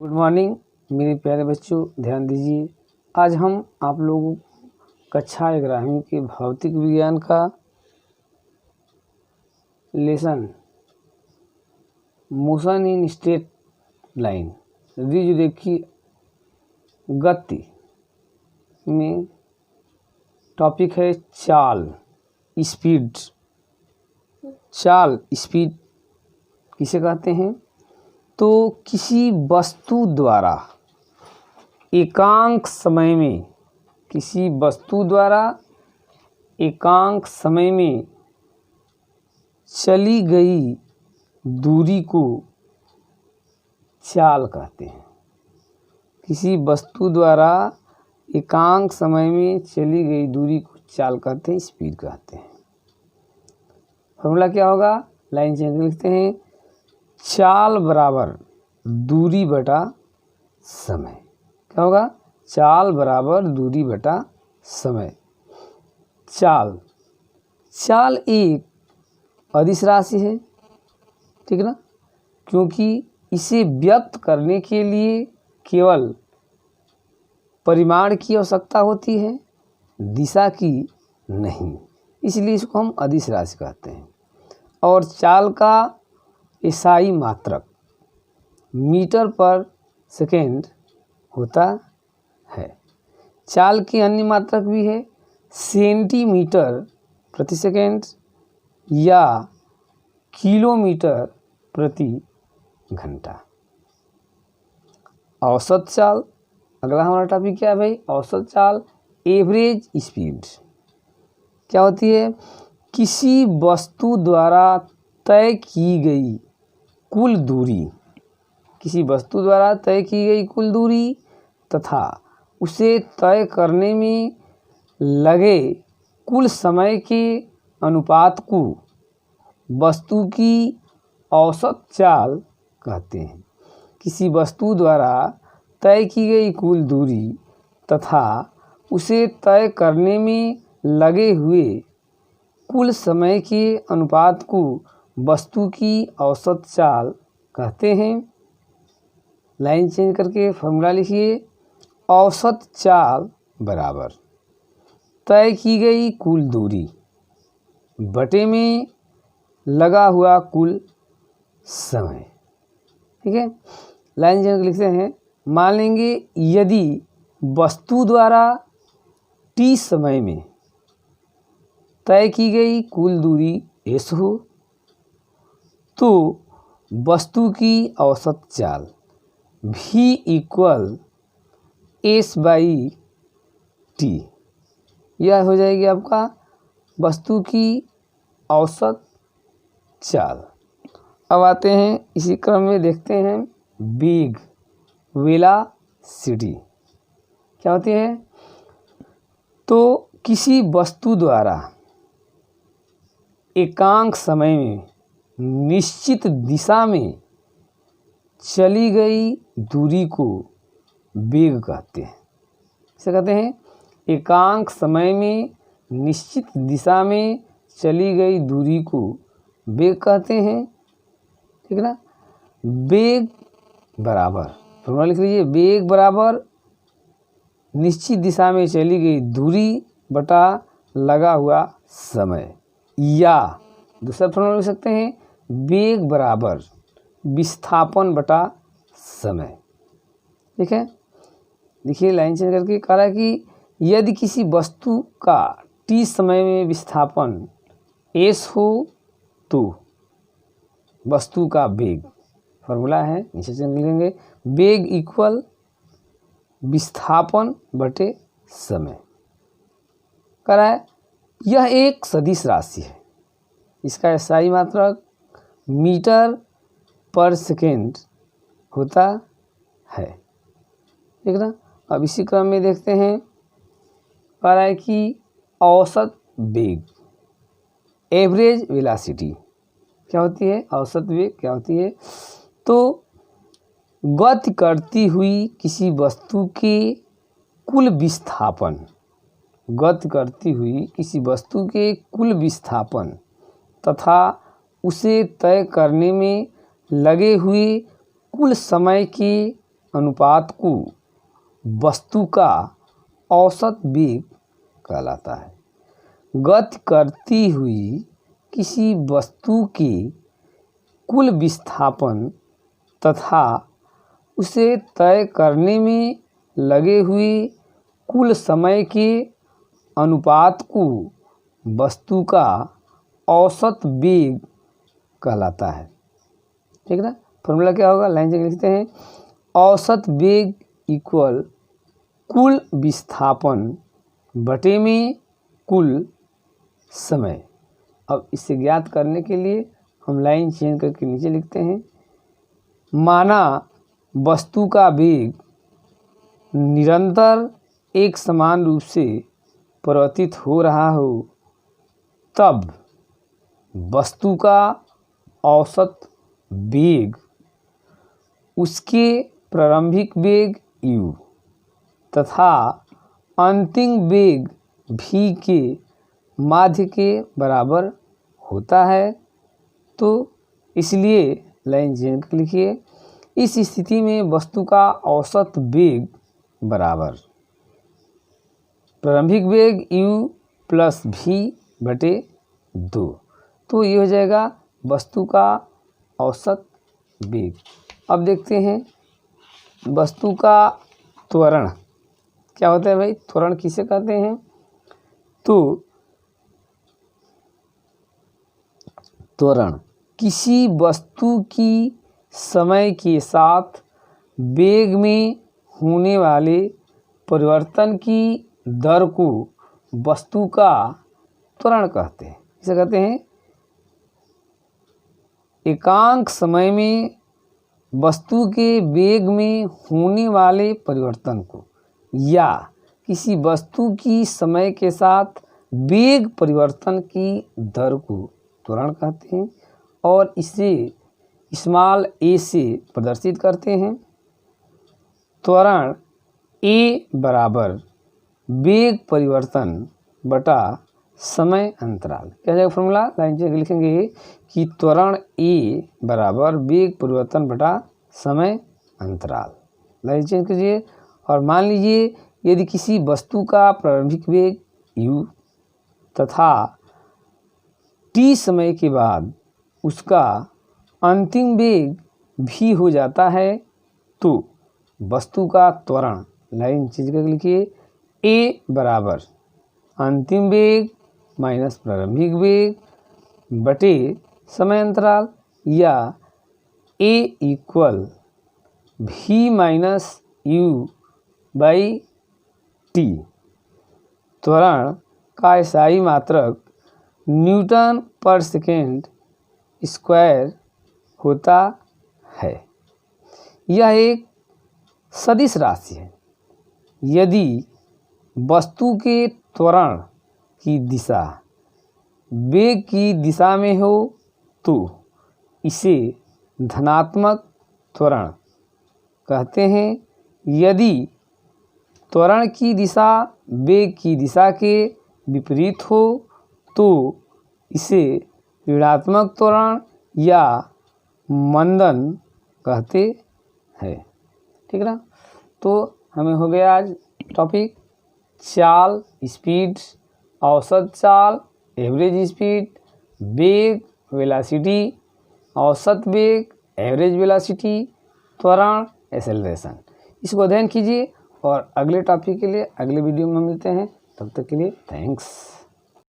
Good morning मेरे प्यारे बच्चों, ध्यान दीजिए। आज हम आप लोगों कक्षा 11वीं के भौतिक विज्ञान का lesson motion in straight line रेखीय गति में टॉपिक है चाल स्पीड। चाल स्पीड किसे कहते हैं? तो किसी वस्तु द्वारा एकांक समय में चली गई दूरी को चाल कहते हैं। किसी वस्तु द्वारा एकांक समय में चली गई दूरी को चाल कहते हैं, स्पीड कहते हैं। फॉर्मूला क्या होगा? लाइन चेंज लिखते हैं। चाल बराबर दूरी बटा समय। क्या होगा? चाल बराबर दूरी बटा समय। चाल एक अदिश राशि है, ठीक ना? क्योंकि इसे व्यक्त करने के लिए केवल परिमाण की आवश्यकता होती है, दिशा की नहीं, इसलिए इसको हम अदिश राशि कहते हैं। और चाल का ईसाई मात्रक मीटर पर सेकेंड होता है। चाल की अन्य मात्रक भी है, सेंटीमीटर प्रति सेकेंड या किलोमीटर प्रति घंटा। औसत चाल, अगला हमारा टॉपिक क्या है भाई? औसत चाल एवरेज स्पीड क्या होती है? किसी वस्तु द्वारा तय की गई कुल दूरी तथा उसे तय करने में लगे कुल समय के अनुपात को वस्तु की औसत चाल कहते हैं। किसी वस्तु द्वारा तय की गई कुल दूरी तथा उसे तय करने में लगे हुए कुल समय के अनुपात को वस्तु की औसत चाल कहते हैं। लाइन चेंज करके फॉर्मूला लिखिए। औसत चाल बराबर तय की गई कुल दूरी बटे में लगा हुआ कुल समय। ठीक है, लाइन चेंज लिखते हैं। मान लेंगे यदि वस्तु द्वारा t समय में तय की गई कुल दूरी s हो, तो वस्तु की औसत चाल v इक्वल s/t यह हो जाएगी आपका वस्तु की औसत चाल। अब आते हैं इसी क्रम में, देखते हैं वेग वेलोसिटी क्या होती है। तो किसी वस्तु द्वारा एकांक समय में निश्चित दिशा में चली गई दूरी को वेग कहते हैं। इसे कहते हैं एकांक समय में निश्चित दिशा में चली गई दूरी को वेग कहते हैं, ठीक ना? वेग बराबर, फॉर्मूला लिख लीजिए। वेग बराबर निश्चित दिशा में चली गई दूरी बटा लगा हुआ समय, या दूसरा फॉर्मूला लिख सकते हैं वेग बराबर विस्थापन बटा समय। ठीक है, देखिए लाइन चेंज करके कह रहा है कि यदि किसी वस्तु का t समय में विस्थापन s हो तो वस्तु का वेग, फॉर्मूला है नीचे चेंज लिखेंगे, वेग इक्वल विस्थापन बटे समय। कह रहा है यह एक सदिश राशि है, इसका SI मात्रक मीटर पर सेकेंड होता है, ठीक ना? अब इसी क्रम में देखते हैं, कह रहा है कि औसत वेग एवरेज वेलोसिटी क्या होती है? औसत वेग क्या होती है? तो गति करती हुई किसी वस्तु के कुल विस्थापन तथा उसे तय करने में लगे हुए कुल समय के अनुपात को वस्तु का औसत वेग कहलाता है। गति करती हुई किसी वस्तु के कुल विस्थापन तथा उसे तय करने में लगे हुए कुल समय के अनुपात को वस्तु का औसत वेग कहलाता है। ठीक ना। फॉर्मूला क्या होगा, लाइन से लिखते हैं, औसत वेग इक्वल कुल विस्थापन बटे में कुल समय। अब इसे ज्ञात करने के लिए हम लाइन चेंज करके नीचे लिखते हैं, माना वस्तु का वेग निरंतर एक समान रूप से परिवर्तित हो रहा हो, तब वस्तु का औसत वेग उसके प्रारंभिक वेग u तथा अंतिम वेग v के माध्य के बराबर होता है। तो इसलिए लाइन चेंज कर लिखिए, इस स्थिति में वस्तु का औसत वेग बराबर प्रारंभिक वेग u प्लस v बटे 2। तो ये हो जाएगा वस्तु का औसत वेग। अब देखते हैं वस्तु का त्वरण क्या होता है भाई, त्वरण किसे कहते हैं। तो त्वरण किसी वस्तु की समय के साथ वेग में होने वाले परिवर्तन की दर को वस्तु का त्वरण कहते हैं। इसे कहते हैं एकांक समय में वस्तु के वेग में होने वाले परिवर्तन को, या किसी वस्तु की समय के साथ वेग परिवर्तन की दर को त्वरण कहते हैं, और इसे स्मॉल a से प्रदर्शित करते हैं। त्वरण a बराबर वेग परिवर्तन बटा समय अंतराल। क्या जाएगा फॉर्मूला, लाइन से लिखेंगे कि त्वरण a बराबर वेग परिवर्तन बटा समय अंतराल। लाइन चेंज कीजिए और मान लीजिए यदि किसी वस्तु का प्रारंभिक वेग u तथा t समय के बाद उसका अंतिम वेग v हो जाता है, तो वस्तु का त्वरण, लाइन चेंज करके लिखिए, a बराबर अंतिम वेग माइनस प्रारंभिक वेग बटे समय अंतराल, या a equal v minus u by T. त्वरण का SI मात्रक न्यूटन पर सेकेंड स्क्वायर होता है। यह एक सदिश राशि है। यदि वस्तु के त्वरण की दिशा वेग की दिशा में हो तो इसे धनात्मक त्वरण कहते हैं। यदि त्वरण की दिशा वेग की दिशा के विपरीत हो तो इसे ऋणात्मक त्वरण या मंदन कहते हैं। ठीक ना। तो हमें हो गया आज टॉपिक चाल, स्पीड, औसत चाल, एवरेज स्पीड, वेग, वेलोसिटी, औसत वेग, एवरेज वेलोसिटी, त्वरण, एक्सेलरेशन। इसको अध्ययन कीजिए और अगले टॉपिक के लिए अगले वीडियो में मिलते हैं। तब तक के लिए थैंक्स।